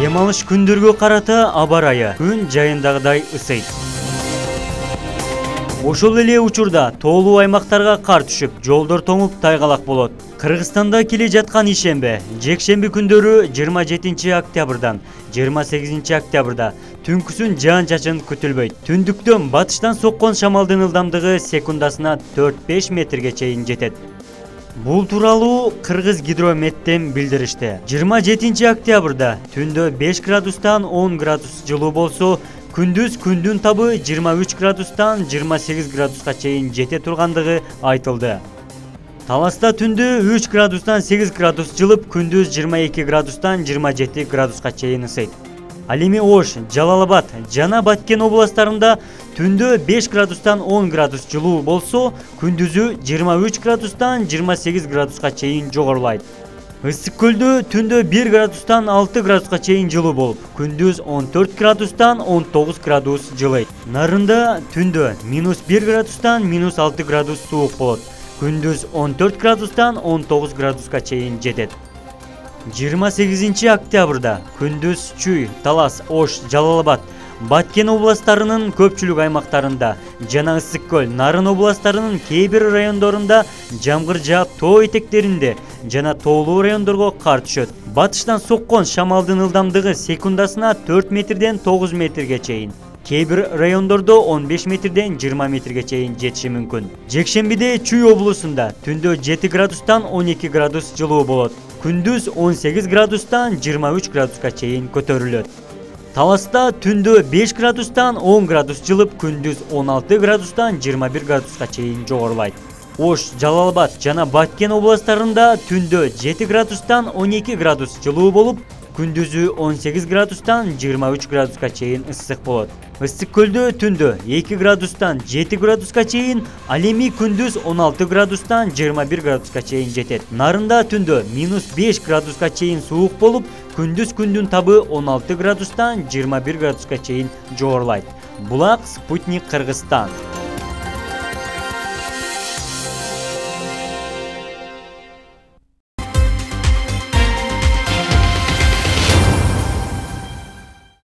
Дем алыш күндөргө карата аба ырайы күн жайындагыдай ысыйт. Ошол эле учурда тоолуу аймактарга кар түшүп, жолдор тоңуп тайгалак болот. Кыргызстанда келе жаткан ишембе, жекшемби күндөрү 27 октябрдан 28 октябрда түнкүсүн жаан-чачын күтүлбөйт. Түндүктөн батыштан соккон шамалдын ылдамдыгы секундасына 4-5 метрге чейин жетет. Бул тууралуу Кыргыз гидрометтен билдиришти. 27 октябрда түндө 5 градустан 10 градус жылуу болсо, күндүз күндүн табы 23 градустан 28 градуска чейин жете тургандыгы айтылды. Таласта түндө 3 градустан 8 градус жылып, күндүз 22 градустан 27 градуска чейин ысыйт. Ал эми Ош, Жалал-Абад жана Баткен областарында түндө 5 градустан 10 градус жылуу болсо, күндүзү 23 градустан 28 градуска чейин жогорулайт. Ысык көлдө түндө 1 градустан 6 градуска чейин жылуу болуп, күндүз 14 градустан 19 градус жылыйт. Нарында түндө -1 градустан -6 градус суук болот, күндүз 14 градустан 19 градуска чейин жетет. 28 октябрда күндүз Чүй, Талас, Ош, Жалал-Абад, Баткен областарынын көпчүлүк аймактарында жана Ысык көл, Нарын областарынын кээ бир райондорунда жамгыр жаап, тоо этектеринде жана тоолуу райондорго кар түшөт. Батыштан соккон шамалдын ылдамдыгы секундасына 4 метрден 9 метрге чейин. Кээ бир райондордо 15 метрден 20 метрге чейин жетиши мүмкүн. Жекшембиде Чүй облусунда түндө 7 градустан 12 градус жылуу болот. Күндүз 18 градустан 23 градуска чейин көтөрүлөт. Таласта түндө 5 градустан 10 градус жылып, күндүз 16 градустан 21 градуска чейин жогорулайт. Ош, Жалал-Абад жана Баткен областарында түндө 7 градустан 12 градус жылуу болуп, күндүзү 18 градустан 23 градуска чейин ысык болот. Ысык көлдө түндө 2 градустан 7 градуска чейин, ал эми күндүз 16 градустан 21 градуска чейин жетет. Нарында түндө -5 градуска чейин суук болуп, күндүз күндүн табы 16 градустан 21 градуска чейин жогорулайт. Булак, Спутник Кыргызстан.